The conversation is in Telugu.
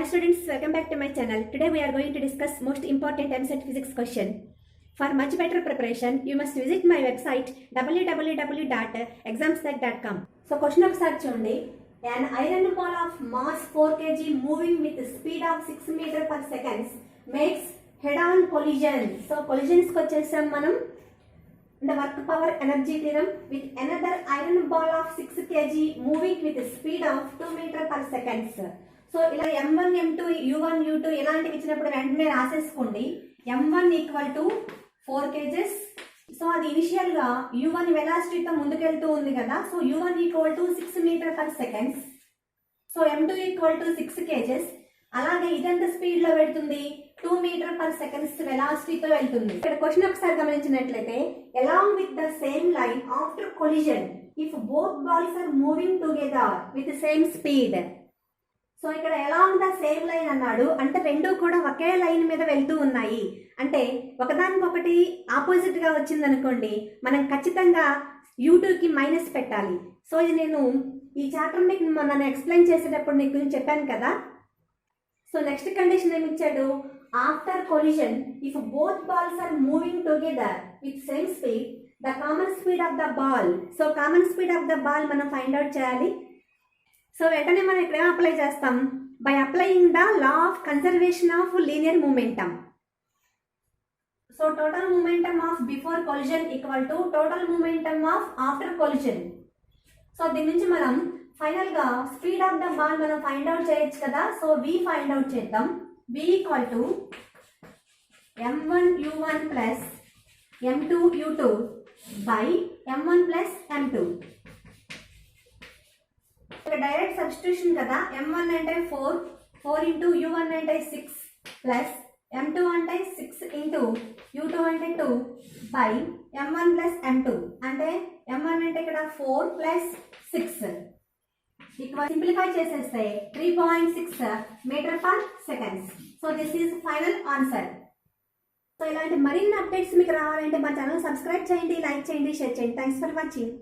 students, welcome back to my channel. Today we are going to discuss most important MCET physics question. For much better preparation, you must visit my website www.examstack.com. So question ఒకసారి చూడండి. An iron ball of mass 4 kg moving with speed of 6 meter per second makes head-on collision. So collisions కి వచ్చేసాం మనం. The work power energy theorem with another iron ball of 6 kg moving with speed of 2 meter per second. So ఇలా m1 m2 u1 u2 ఇలాంటివి ఇచ్చినప్పుడు వెంటనే రాసేసుకోండి. m1 equal to 4 kgs. So అది ఇనిషియల్ గా u1 వెలాసిటీతో ముందుకెళ్తూ ఉంది కదా. So u1 equal to 6 metre per second. So m2 equal to 6 kgs. అలాగే ఇదెంత స్పీడ్ లో వెళ్తుంది? 2 మీటర్ పర్ సెకండ్స్ వెలాసిటీతో వెళ్తుంది. ఇక్కడ క్వశ్చన్ ఒకసారి గమనించినట్లయితే along with the same line after collision if both balls are moving together with the same speed. So ఇక్కడ along the same line అన్నాడు అంటే రెండు కూడా ఒకే లైన్ మీద వెళ్తూ ఉన్నాయి. అంటే ఒకదానికొకటి ఆపోజిట్ గా వచ్చింది అనుకోండి, మనం ఖచ్చితంగా u2కి మైనస్ పెట్టాలి. సో ఇది నేను ఈ చాప్టర్ మీకు నన్ను ఎక్స్ప్లెయిన్ చేసేటప్పుడు నీకు చెప్పాను కదా. సో నెక్స్ట్ కండిషన్ ఏమి ఇచ్చాడు? After collision if both balls are moving together with same speed the common speed of the ball. So common speed of the ball మనం ఫైండ్ అవుట్ చేయాలి. సో వెంటనే మనం ఇక్కడ ఏం అప్లై చేస్తాం? By applying the law of conservation of linear momentum. So total momentum of before collision equal to total momentum of after collision. So దీని నుంచి మనం ఫైనల్ గా స్పీడ్ ఆఫ్ ద బాల్ మనం ఫైండ్ అవుట్ చేయొచ్చు కదా. సో v ఫైండ్ అవుట్ చేద్దాం. v equal to m1 u1 plus m2 u2 by m1 plus m2. Direct substitution కదా. m1 అంటే 4 ఇంటూ u1 అంటే 6 ప్లస్ m2 అంటే 6 ఇంటూ u2 అంటే 2 బై m1 ప్లస్ m2 అంటే m1 అంటే ఇక్కడ 4 ప్లస్ 6 ఈక్వల్ సింప్లిఫై చేసేస్తే 3.6 metre per seconds. So this is final answer. సో ఇలాంటి మరిన్ని అప్డేట్స్ మీకు రావాలంటే మా ఛానల్ సబ్స్క్రైబ్ చేయండి, లైక్ చేయండి, షేర్ చేయండి. Thanks for watching.